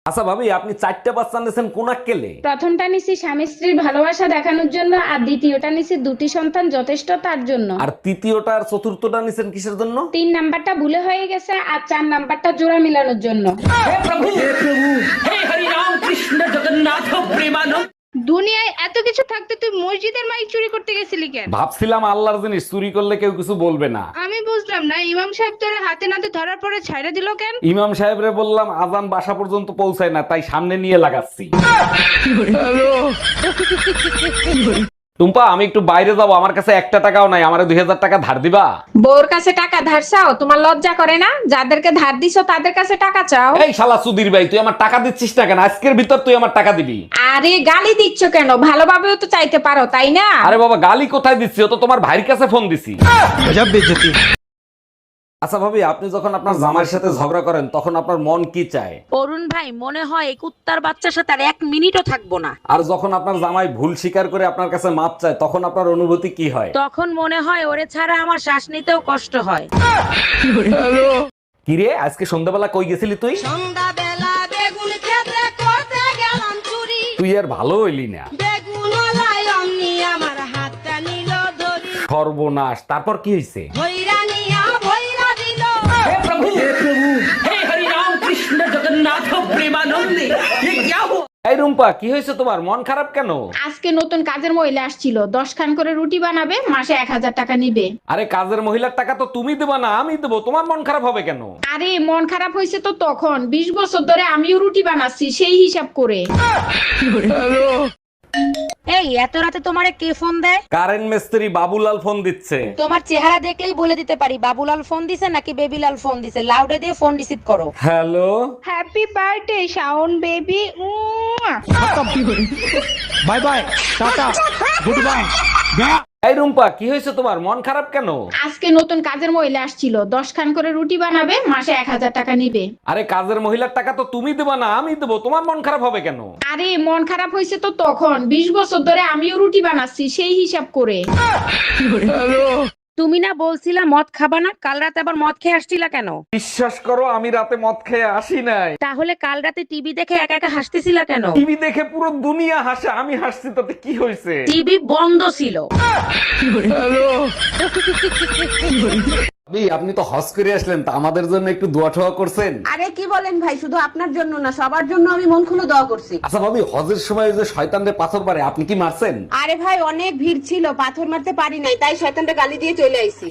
আচ্ছা ভাবি, আপনি 4টা বাচ্চা নিয়েছেন কোন আক্কেলে? প্রথমটা নিছি স্বামী স্ত্রীর ভালোবাসা দেখানোর জন্য, আর দ্বিতীয়টা নিছি দুটি সন্তান যথেষ্ট তার জন্য। আর তৃতীয়টা আর চতুর্থটা নিছেন কিসের জন্য? 3 নাম্বারটা ভুলে হয়ে গেছে, আর 4 নাম্বারটা জোড়া মিলানোর জন্য। দুনিয়ায় এত কিছু থাকতে তুই মসজিদের মাইক চুরি করতে গেছিলি কেন? ভাবছিলাম আল্লাহর জিনিস চুরি করলে কেউ কিছু বলবে না। আমি বুঝলাম না, ইমাম সাহেব তোরে হাতে নাতে ধরার পরে ছাইড়া দিল কেন? ইমাম সাহেবরে বললাম আজান বাসা পর্যন্ত পৌঁছায় না, তাই সামনে নিয়ে লাগাচ্ছি। টুম্পা, আমি একটু বাইরে যাবো, আমার কাছে 1টা টাকাও নাই, আমারে 2000 টাকা ধার দিবা? বউর কাছে টাকা ধার চাও? তোমার লজ্জা করে না? যাদেরকে ধার দিছো তাদের কাছে টাকা চাও? এই শালা সুধীর ভাই, তুই আমার টাকা দিচ্ছিস না কেন? আজকের ভিতর তুই আমার টাকা দিবি। আরে গালি দিচ্ছ কেন? ভালোভাবেও তো চাইতে পারো, তাই না? আরে বাবা, গালি কোথায় দিচ্ছি? ও তো তোমার ভাইয়ের কাছে ফোন দিছি। আচ্ছা ভাবি, আপনি যখন আপনার জামাইয়ের সাথে ঝগড়া করেন তখন আপনার মন কি চায়? অরুণ ভাই, মনে হয় এই কুত্তার বাচ্চার সাথে আর 1 মিনিটও থাকবো না। আর যখন আপনার জামাই ভুল স্বীকার করে আপনার কাছে মাপ চায় তখন আপনার অনুভূতি কি হয়? তখন মনে হয় ওরে ছাড়া আমার শ্বাস নিতেও কষ্ট হয়। কিরে, আজকে সন্ধ্যাবেলা কই গেছিলি তুই? সন্ধ্যাবেলা বেগুন ক্ষেত্রে করতে গেলাম চুরি, তুই আর ভালো হইলি না। বেগুন লাই অমনি আমার হাতটা নিল ধরি, সর্বনাশ, তারপর কি হয়েছে? ভৈরা নিয়া ভৈরা দিল। এই রুম্পা, কি হয়েছে তোমার? মন খারাপ কেন? আজকে নতুন কাজের মহিলা আসছিল, 10 খান করে রুটি বানাবে, মাসে 1000 টাকা নিবে। আরে কাজের মহিলার টাকা তো তুমি দেবা না, আমি দেবো, তোমার মন খারাপ হবে কেন? আরে মন খারাপ হয়েছে তো তখন, 20 বছর ধরে আমিও রুটি বানাচ্ছি, সেই হিসাব করে। এই এত রাতে তোমারে কে ফোন দেয়? কারেন্ট মিস্ত্রি বাবুলাল ফোন দিচ্ছে। তোমার চেহারা দেখলেই বলে দিতে পারি বাবুলাল ফোন দিছে নাকি বেবিলাল ফোন দিছে। লাউডে দিয়ে ফোন রিসিভ করো। Hello. Happy birthday Shaon baby. Bye bye, tata, good bye. এই রুম্পা, কি হয়েছে তোমার? মন খারাপ কেন? আজকে নতুন কাজের মহিলা আসছিল, 10 খান করে রুটি বানাবে, মাসে 1000 টাকা নিবে। আরে কাজের মহিলার টাকা তো তুমি দেবা না, আমি দেবো, তোমার মন খারাপ হবে কেন? আরে মন খারাপ হয়েছে তো তখন, 20 বছর ধরে আমিও রুটি বানাচ্ছি, সেই হিসাব করে। তুমি না বলছিলা মদ খাবা না? কাল রাতে আবার মদ খেয়ে আসছিলা কেন? বিশ্বাস করো, আমি রাতে মদ খেয়ে আসি নাই। তাহলে কাল রাতে টিভি দেখে একা একা হাসতেছিলা কেন? টিভি দেখে পুরো দুনিয়া হাসে, আমি হাসছি, তাতে কি হয়েছে? টিভি বন্ধ ছিল। ভাবি, আপনি তো হজ করে আসলেন, তা আমাদের জন্য একটু দোয়া টোয়া করছেন? আরে কি বলেন ভাই, শুধু আপনার জন্য না, সবার জন্য আমি মন খুলে দোয়া করছি। আচ্ছা ভাবি, হজের সময় ওই যে শয়তানরে পাথর মারে, আপনি কি মারছেন? আরে ভাই অনেক ভিড় ছিল, পাথর মারতে পারি নাই, তাই শয়তানটা গালি দিয়ে চলে আইছি।